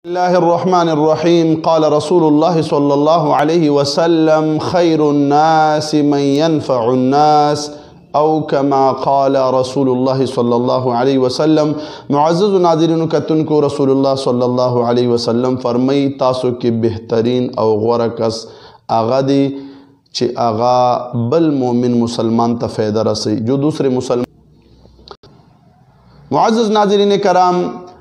बिस्मिल्लाहिर्रहमानिर्रहीम क़ाल रसूलुल्लाह सल्लल्लाहु अलैहि वसल्लम खैरुन्नास मन यनफ़उन्नास औ कमा क़ाल रसूलुल्लाह सल्लल्लाहु अलैहि वसल्लम। मुअज़्ज़ज़ नाज़रीन कतुन को रसूलुल्लाह सल्लल्लाहु अलैहि वसल्लम फरमाई तासु के बेहतरीन और ग़ोरा कस आगा दी चे आगा बल मोमिन मुसलमान ता फ़ायदा रसी जो दूसरे मुसलमान। मुअज़्ज़ज़ नाज़रीन कराम,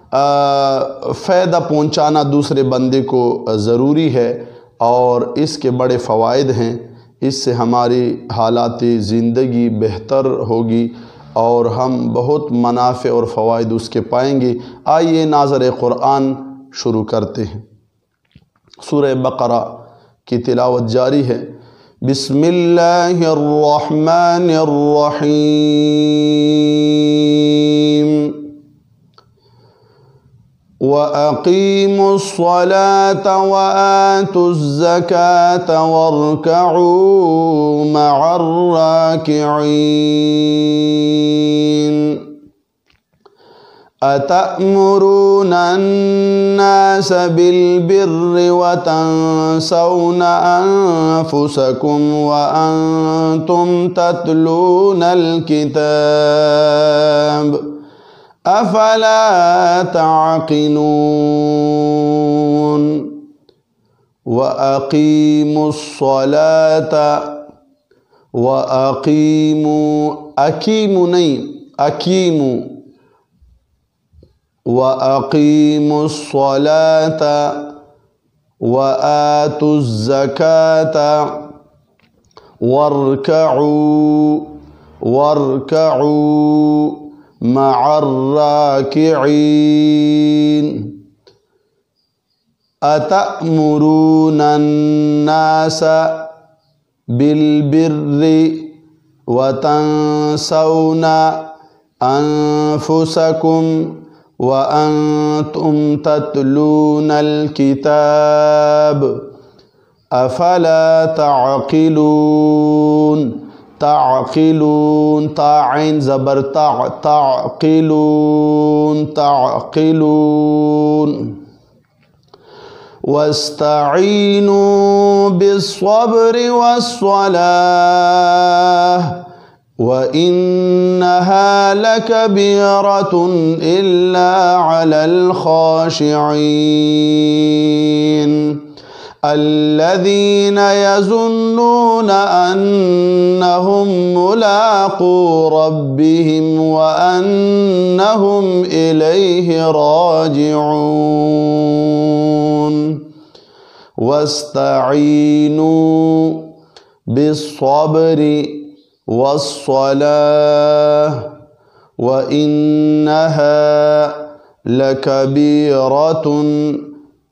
फ़ायदा पहुँचाना दूसरे बंदे को ज़रूरी है और इसके बड़े फ़वाइद हैं। इससे हमारी हालाती ज़िंदगी बेहतर होगी और हम बहुत मनाफ़े और फ़वाइद उसके पाएंगे। आइए नाज़र क़ुरआन शुरू करते हैं। सूरह बक़रा की तिलावत जारी है। बिस्मिल्लाहिर्रहमानिर्रहीम व अक़ीमुस्सलात व आतुज़्ज़कात वरकऊ मअर्राकिईन अतअमुरूनन्नास बिलबिर्रि व तंसौना अनफुसकुम व अंतुम ततलूनल किताब अफ़ला ताक़िलून व अक़ीमुस्सलात व अक़ीमू अकीमू नहीं अकीमू व अक़ीमुस्सलात व आतुज़्ज़कात वरकऊ मअर्राकिईन अतअमुरूनन्नास बिलबिर्रि व तंसौना अनफुसकुम व अंतुम ततलूनल किताब अफ़ला ताक़िलून ताक़िलून ताइन ज़बर ताक़िलून ताक़िलून वस्तईनू बिस्सब्रि वस्सलाह व इन्नहा लकबीरतुन इल्ला अलल ख़ाशिईन अल्लज़ीना यज़ुन्नूना अन्नहुम मुलाक़ू रब्बिहिम व अन्नहुम इलैहि राजिऊन वस्तईनू बिस्सब्रि वस्सलाह व इन्नहा लकबीरतुन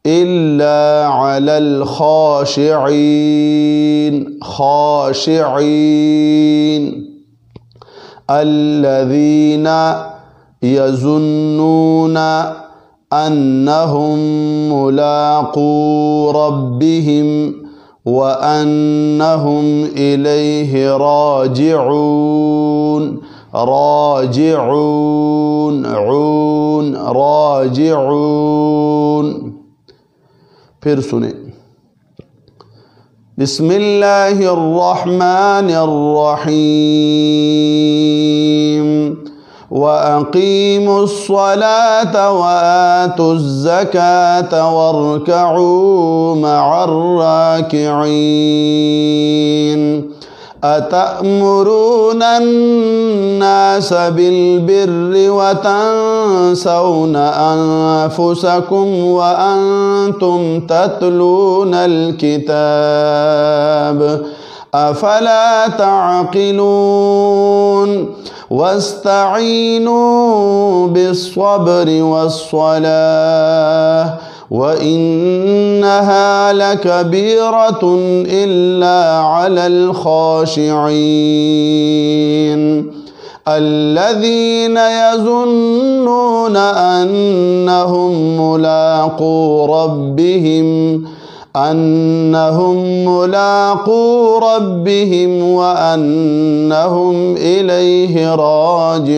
इल्ला अलल ख़ाशिईन ख़ाशिईन अल्लज़ीना यज़ुन्नूना अन्नहुम मुलाक़ू रब्बिहिम व अन्नहुम इलैहि राजिऊन राजिऊन राजिऊन। फिर सुने बिस्मिल्लाहिर्रहमानिर्रहीम व अक़ीमुस्सलात व आतुज़्ज़कात वरकऊ मअर्राकिईन अतअमुरूनन्नास बिलबिर्रि व तंसौना अनफुसकुम व अंतुम ततलूनल किताब अफ़ला ताक़िलून वस्तईनू बिस्सब्रि वस्सलाह व इन्नहा लकबीरतुन इल्ला अलल ख़ाशिईन अल्लज़ीना यज़ुन्नूना अन्नहुम मुलाक़ू रब्बिहिम व अन्नहुम इलैहि राजिऊन।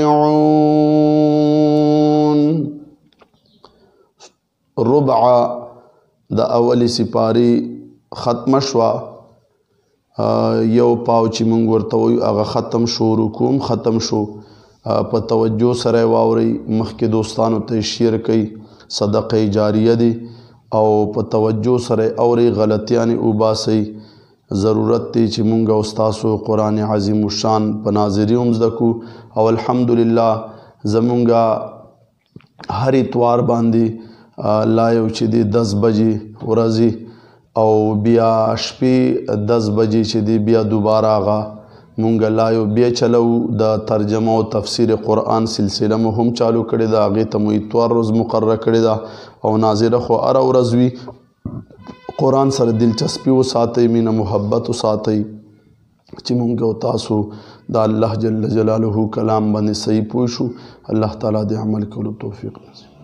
ربع د اولی سپاری ختم شوا یو پاو چې مونږ ورته وایو هغه ختم شو رکوع ختم شو په توجه سره واورئ مخکې دوستانو ته شیر کوي صدقه جاریه دی او په توجه سره اورئ غلطیانې وباسئ ضرورت دی چې مونږ او ستاسو قرآن عظیم الشان په ناظري هم زده کړو او الحمدلله زمونږ هر اتوار باندې لا یو چې دی 10 بجې ورځې او بیا شپې 10 بجې چې دی بیا دوباره هغه مونږ لا یو بیا چلو د ترجمه او تفسیر قرآن سلسله مو هم چالو کړې ده هغې ته مو اتوار روز مقرره کړې ده او ناظره خو هره ورځ وي قرآن سره دلچسپي وساتئ مینه محبت وساتئ چې مونږ او تاسو د الله جل جلاله کلام باندې صحیح پوه شو الله تعالی د عمل کولو توفیق نصیب